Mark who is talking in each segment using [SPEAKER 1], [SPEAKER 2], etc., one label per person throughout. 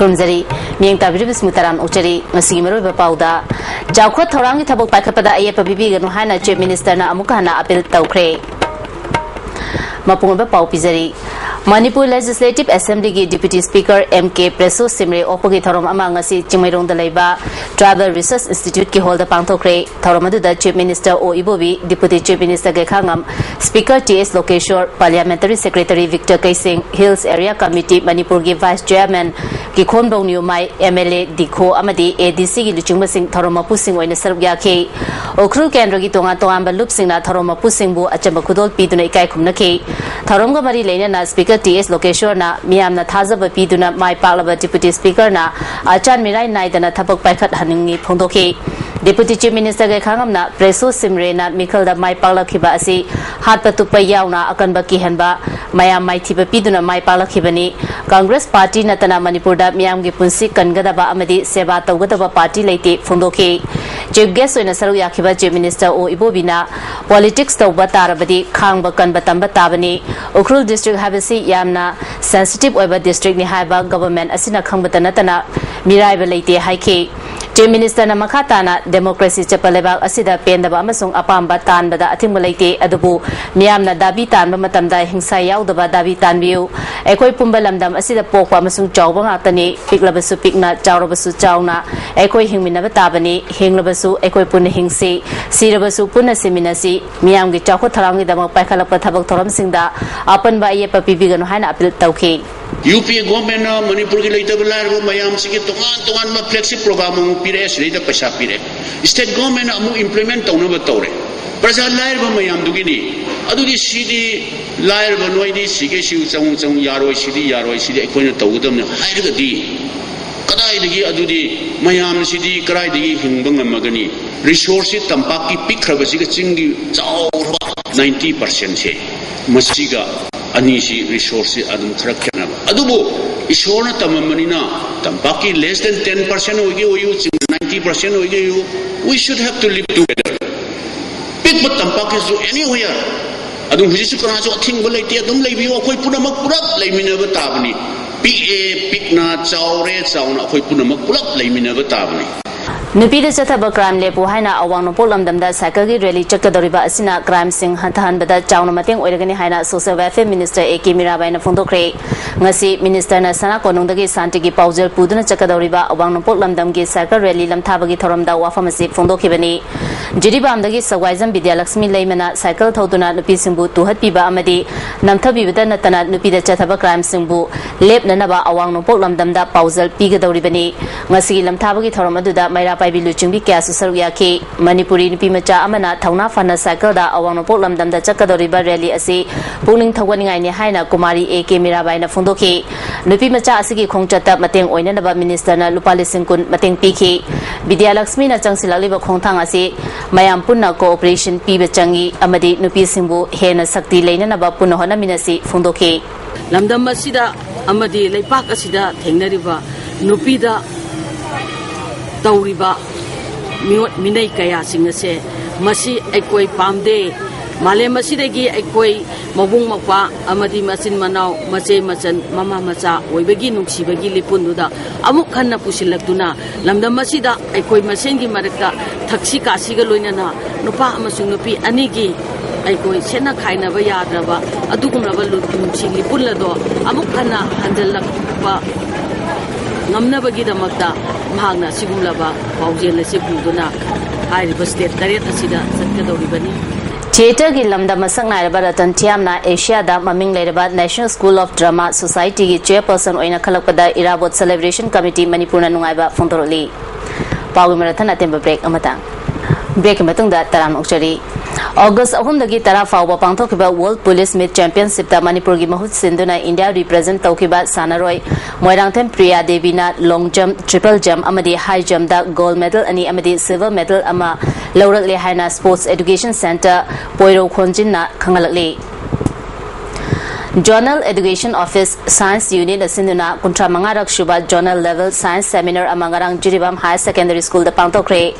[SPEAKER 1] Krumzari, Ming Tabris Mutaran Uchari, Masimero Pauda, Jauko Torangi Tabuk Pakapada Ayapa Bibi and Hana Chief Minister Na Amukana Apil Taukre. Mapunga Pau Pizari. Manipur Legislative Assembly ki Deputy Speaker MK Preso Simre Opogi Thorom among asi Chimirong Dalaiba Tribal Research Institute ki holder Pangtokre Thoromadu da Chief Minister O Ibobi Deputy Chief Minister Gekhangam Speaker TS Lokeshwar Parliamentary Secretary Victor Kaising Hills Area Committee Manipur ki Vice Chairman ki Khonbong New Mai MLA Dikho Amadi ADC ki Luchungba Singh Thoromapu Singh oina sarugya ke Okrul Kendra ki tonga tonga Lup Singh na Thoromapu Singh bu achamba khudol piduna ikai khumna ke Thoromga mari leina na Speaker TS Lokeshwar na Miam na Thazaba Piduna Mai Palaba Deputy Speaker na Achan Mirai Naidana Tapak Paikat Haningi Pondoke Deputy Chief Minister Gekhangam na Preso Simre na Mikal da Mai Pala Khiba asi Hatpatupa Yauna Akanba Kihanba Mayam Mai Thiba Piduna Mai Pala Khibani Congress Party Natana Manipur da Miam gi Punsi Kangadaba Amadi Seba Tawgadaba Party Leite Fondoke Chief Guest in Saru Yakiba Chief Minister O Ibobina Politics Tawba Tarabadi Khangba Kanba Tamba Tabani Ukrul District Habasi Yamna Sensitive Oiba District ni Haiba Government Asina Khangba Natana Mirai Leite Haike Chief Minister na Makatana Democracy Chapalebak Asida Pendaba Amasung Apamba Tanbada Atimulaite Adubu Miamna Dabi Tanba Matamda Hingsa Yaudaba Dabi Tanbiu Ekoi Pumbalamdam Asida Pokwa Amasung Chawbang Atani Piklabasu Pikna Chawrabasu Chawna Ekoi Hingminaba Tabani Hinglabasu Ekoi Puna Hingsi Sirabasu Puna Seminasi Miamgi Chako Tarangi Dama Paikala Patabak Toram Singda Apan ba Yepa Pibigan Hana Apil Tauke
[SPEAKER 2] UP government na Manipur ki later belar mayam sige tungan ma flexi program pire sida paisa pire state government amu implement tawna ba tawre praja lair ba mayam dugini adudi sidi lair ba noidi sige siu chang yaroi sidi ekoina tawdam na hairga di kadai digi adudi mayam sidi karai digi hingbang amagani resource tampak ki pikraba siga chingi chawra 90% se masiga Anisi resources adum kharak kena adubo isona tamamanina tampaki less than 10% oge oyu 90% oge you we should have to live together big but tampaki so anywhere adum hujisu kana so thing bolaite adum leibiyo khoi punamak purap leiminaba tabani pikna chawre chawna khoi punamak purap leiminaba tabani
[SPEAKER 1] Nupi the Chataba crime lepo haina awang polam dam da sakagi rally chakadoriba asina crime sing hatahan bada chawna mating oiragani haina social welfare minister AK Mirabai na phondokre ngasi minister na sana konungdagi santigi paujel puduna chakadoriba awang polam dam gi sakar rally lamthabagi thoramda wafamasi phondokibani jiriba amdagi sawaijan Vidya Lakshmi leimana cycle thoduna nupi singbu tuhat piba amadi namthabi bida natana nupi the Chataba crime singbu lep nanaba awang polam dam da paujel pigadoribani ngasi lamthabagi thoramadu da maira Pai Biluching Kya Susaruya K Manipuri Pimacha Amana Tauna Fana Cycle da Awang Polam Dam da Chakadoriba Rally Asi Pulling Tawaning Haina Kumari AK Mirabai na Fundoke Nupi Macha Asiki Kongchata Mateng Oinaba Minister na Lupali Singkun Mateng Piki Vidya Lakshmi na Changsilaliba Kongtang Asi Mayam Punna Cooperation Piba Changi Amadi Nupi Simbu Hena Sakti Lena Naba Punahona Minasi Fundoke
[SPEAKER 3] Lamdam Masida Amadi Lepak Asida Tengnariba Nupida Tauriba Minay Kaya Singase Masi Ekoi Pamde Male Masidegi Ekoi Mabung Mapa Amadi Masin Manau Mace Masan Mama Macha Webegi Nuksibagi Lipunduda Amukana Pusilakuna Lamda Masida Ekoi Masengi Maraka Taxi Kasigalunana Nupa Masunupi Anigi Ekoi Sena Kaina Vayadrava Adukumrava Lutumsi Lipulado Amukana Handalakpa Namnabagi the Magda Magna Sigulaba, Paujel Sibuduna, Iriba State Tareta Sida, Sakadoribani. Theatre Gilamda Masang Baratan Tiamna, Asia da Maming Leraba, National School of Drama Society, Chairperson Oina Kalapada, Irabot Celebration Committee, Manipuna Nungaiba, Fondoroli. Pau Marathon Atemba break Amata. Break Matunda Taran Okshari. August Ahundagi Tara Fauba Pangtokiba World Police Meet Championship da Manipurgi Mahut Sinduna India represent Tokiba Sanaroy Moirangtem Priya Devina long jump triple jump amadi high jump da gold medal ani amadi silver medal ama Laurakle Haina Sports Education Center Poiro Khonjin na Khangalakle
[SPEAKER 1] Journal Education Office Science Unit Asinduna Kuntra Mangarak Shuba Journal Level Science Seminar Amangarang Jiribam High Secondary School the Pantokre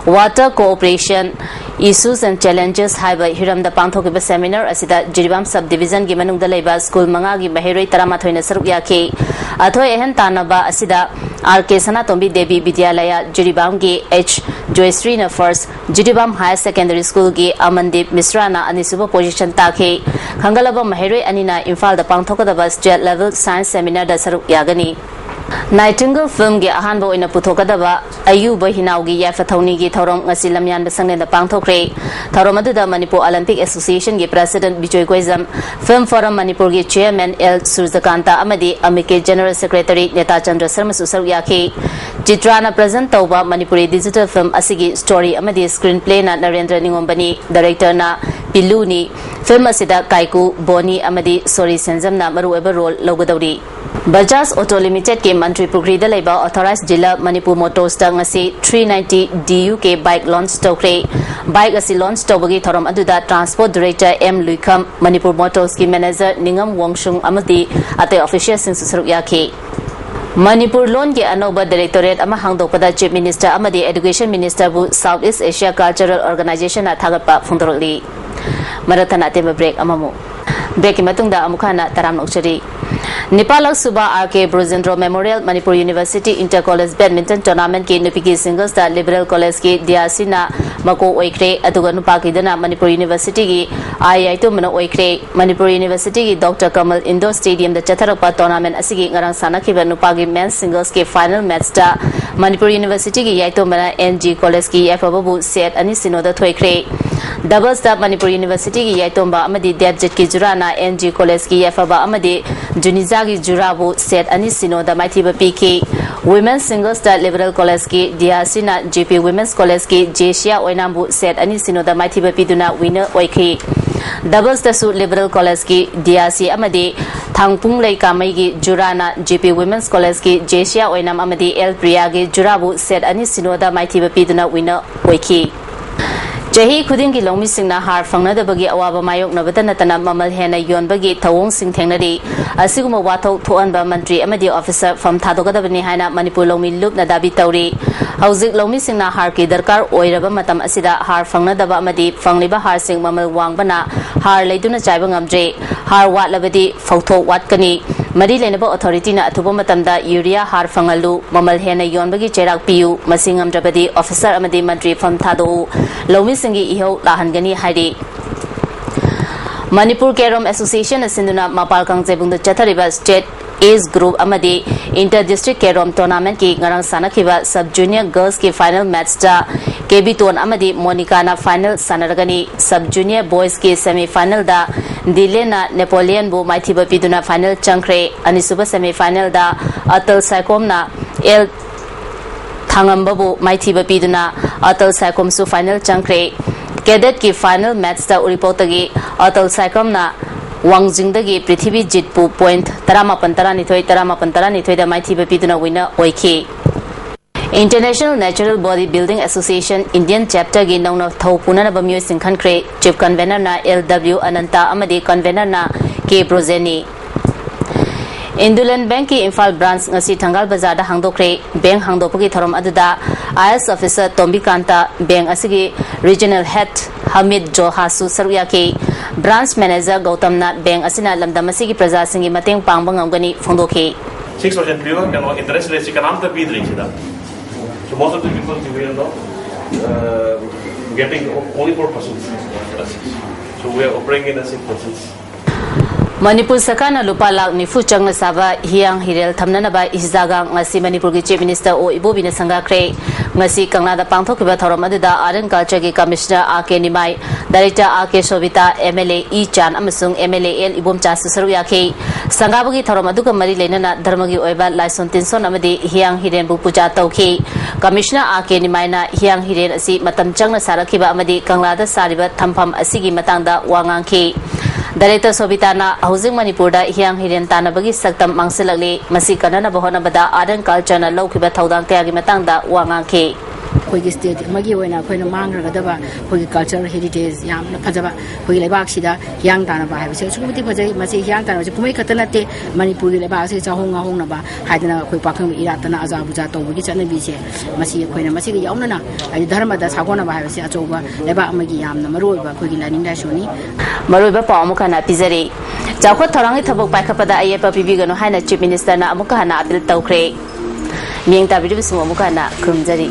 [SPEAKER 1] Water Cooperation Issues and Challenges Highway Hiram the Pantokre Seminar Asida Jiribam Subdivision Gimanung the Leba School Mangagi Mahiri Taramatoina Saruyaki Athoy Ehen Tanaba Asida RK Sanatombi Devi Vidyalaya Jiribam Gi H Joystrina First Jiribam High Secondary School Gi Amandip Misrana Anisuba Position Take Kangalaba Mahiri Anina Infal the Pangtokadaba State Level Science Seminar da Saruk Yagani Nightingale Film Gi Ahanbo in a Putokadaba Ayuba Hinaugi Yafatoni Gi Thorom Asilamyan Basang in the Pangtokre Thoromadu the Manipur Olympic Association Gi President Bijoy Gwezam Film Forum Manipur Gi Chairman L Surzakanta Amadi Amike General Secretary Neta Chandra Sarma Susaruyaki Chitrana present Tauba Manipuri Digital Film Asigi Story Amadi Screenplay na Narendra Ningombani Director na Piluni Film Asida Kaiku Boni Amadi Sori Senzam na Marueba role Logodauri Bajaj Auto Limited ke Mantri Pugri da Leba Authorized Jilla Manipur Motors da ngasi 390 DUK bike launch tokre bike asi launch tobagi thorom aduda Transport Director M Luikam Manipur Motors ki Manager Ningam Wongshung amadi ate official sing susaruk yake Manipur Loan ke Anoba Directorate ama hangdokpada Chief Minister amadi Education Minister bu Southeast Asia Cultural Organization na thagapa phungdorli Marathana tema break amamu break matungda amukana taram nokchari Nepal Suba RK Brojendro Memorial Manipur University Inter-College Badminton Tournament ke Nupiki Singles da Liberal College ke Diasi na Mako Oikre aduga nupaki dana Manipur University ki IIT mana Oikre Manipur University ki Dr. Kamal Indoor Stadium da Chatharapa Tournament asigi ngarang sanakiba nupaki men's singles ke final match da Manipur University ki Yaito mana NG College ki Yafababu set ani sinoda thoikre Doubles da Manipur University ki Yaitomba amadi Debjet ki Jurana NG College ki Yafaba amadi Junizagi Jurabu set ani sinoda maithiba PK Women's Singles da Liberal College ki Diasina JP Women's College ki Jesia Oinambu set ani sinoda maithiba piduna winner oikhi Doubles da su Liberal College ki Diasi amadi Thangpung Lei Kamai ki Jurana JP Women's College ki Jesia Oinam amadi El Priya ki Jurabu set ani sinoda maithiba piduna winner oikhi Jahi Kuding ki Lomi Singh na har fangna da bagi awaba mayok na bata natana mamal hena yon bagi thawong sing thengnari asiguma wathau thoan ba mantri amadi officer from thadogada bani haina Manipur Lomi loop na dabi tawri hauzik Lomi Singh na har ki darkar oiraba matam asida har fangna da ba amadi fangliba har sing mamal wang bana har leiduna chaiba ngamje har wat labadi phauthok wat kani Mari Lenaba Authority na atubo matamda urea har fangalu mamal hena yon bagi cherak piu masingam drabadi officer amadi mantri from thado Lomi Singi iho lahangani hairi Manipur Kerom Association asinduna Mapal Kangjebung the Chathariba State Age Group amadi Inter District Kerom Tournament ki ngarang sanakiba Sub Junior Girls ki final match da KB Ton amadi Monica na final sanaragani Sub Junior Boys ki semi final da Dilena Napoleon bu maithiba piduna final changkre anisuba semi final da Atal Saikom na El Thangambabu maithiba piduna Atal Saikom su final changkre Cadet ki final match da uripotagi Atal Saikom na Wangjingdagi Prithvi Jitpu point Taramapantara nithoi da maithiba piduna winner oikhi International Natural Bodybuilding Association Indian Chapter gi nongna thopuna ba myo singkhan kre Chief Convener na LW Ananta amadi Convener na K Brozeni Indulan Bank ki Imphal branch ngasi Thangal Bazar da hangdokre bank hangdopagi thorom aduda IS officer Tombi Kanta bank asigi regional head Hamid Johasu Saruyaki branch manager Gautam na bank asina lamdam asigi praja singi mateng pangbang ngani phongdokhe
[SPEAKER 4] 6% pure kano interest rate kanamta bidri chida so most of the people we are getting only 4%. So we are operating in a 6%.
[SPEAKER 1] Manipur Sakana Lupa Lak Nifu Changna Saba Hiang Hirel Tamnanaba Isdagang Ngasi Manipur ki Chief Minister O Ibo Bina Sangha Kre Ngasi Kanglada Pangthok Kiba Thorom Aduda Art Culture ki Commissioner RK Nimai Director RK Shobita MLA E Chan amasung MLA L Ibom Cha Susaru Yake Sangha Bagi Thorom Aduga Mari Lenana Dharmagi Oiba Laison Tinson Amadi Hiang Hiren Bu Puja Tauke Commissioner RK Nimai na Hiang Hiren Asi Matam Changna Sarakiba Amadi Kanglada Sariba Thampam Asigi Matangda Wangang Ke Director Sobitana Housing Manipur da Hiang Hiren Tanabagi Saktam Mangsilagli Masi Kanana Bahona Bada Art Culture na Lokiba Thaudang Kayagi Matangda Wangang Ke
[SPEAKER 5] ꯑꯩꯈꯣꯏꯒꯤ state ꯑꯃꯒꯤ ꯑꯣꯏꯅ ꯑꯩꯈꯣꯏꯅ ꯃꯥꯡꯈ꯭ꯔꯒꯗꯕ ꯑꯩꯈꯣꯏꯒꯤ culture heritage ꯌꯥꯝꯅ ꯐꯖꯕ ꯑꯩꯈꯣꯏꯒꯤ ꯂꯩꯕꯥꯛꯁꯤꯗ ꯍꯤꯌꯥꯡ ꯇꯥꯟꯅꯕ ꯍꯥꯏꯕꯁꯦ ꯑꯁꯨꯛꯀꯤ ꯃꯇꯤꯛ ꯐꯖꯩ ꯃꯁꯤ ꯍꯤꯌꯥꯡ ꯇꯥꯟꯅꯕꯁꯤ ꯀꯨꯝꯍꯩ ꯈꯛꯇ ꯅꯠꯇꯦ ꯃꯅꯤꯄꯨꯔꯒꯤ ꯂꯩꯕꯥꯛ ꯑꯁꯤ ꯆꯥꯍꯣꯡ ꯉꯥꯍꯣꯡꯅꯕ ꯍꯥꯏꯗꯅ ꯑꯩꯈꯣꯏ ꯄꯥꯈꯪ ꯏꯔꯥꯠꯇꯅ ꯑꯖꯥ ꯕꯨꯖꯥ ꯇꯧꯕꯒꯤ ꯆꯠꯅꯕꯤꯁꯦ ꯃꯁꯤ ꯑꯩꯈꯣꯏꯅ ꯃꯁꯤꯒ ꯌꯥꯎꯅꯅ ꯍꯥꯏꯗꯤ ꯙꯔꯃꯗ ꯁꯥꯒꯣꯟꯅꯕ ꯍꯥꯏꯕꯁꯤ ꯑꯆꯧꯕ ꯂꯩꯕꯥꯛ ꯑꯃꯒꯤ ꯌꯥꯝꯅ ꯃꯔꯨꯑꯣꯏꯕ ꯑꯩꯈꯣꯏꯒꯤ ꯂꯥꯏꯅꯤꯡ ꯂꯥꯏꯁꯣꯟꯅꯤ
[SPEAKER 1] ꯃꯔꯨꯑꯣꯏꯕ ꯄꯥꯎ ꯑꯃꯨꯛ ꯍꯟꯅ ꯄꯤꯖꯔꯤ ꯆꯥꯎꯈꯠ ꯊꯧꯔꯥꯡꯒꯤ ꯊꯕꯛ ꯄꯥꯏꯈꯠꯄꯗ ꯑꯌꯦꯠꯄ ꯄꯤꯕꯤꯒꯅꯨ ꯍꯥꯏꯅ ꯆꯤꯐ ꯃꯤꯅꯤꯁꯇꯔꯅ ꯑꯃꯨꯛ ꯍꯟꯅ ꯑꯄꯤꯜ ꯇꯧꯈ꯭ꯔꯦ ꯃꯤꯠꯌꯦꯡ ꯇꯥꯕꯤꯔꯤꯕꯁꯤꯡ ꯑꯃꯨꯛ ꯍꯟꯅ ꯈꯨꯔꯨꯝꯖꯔꯤ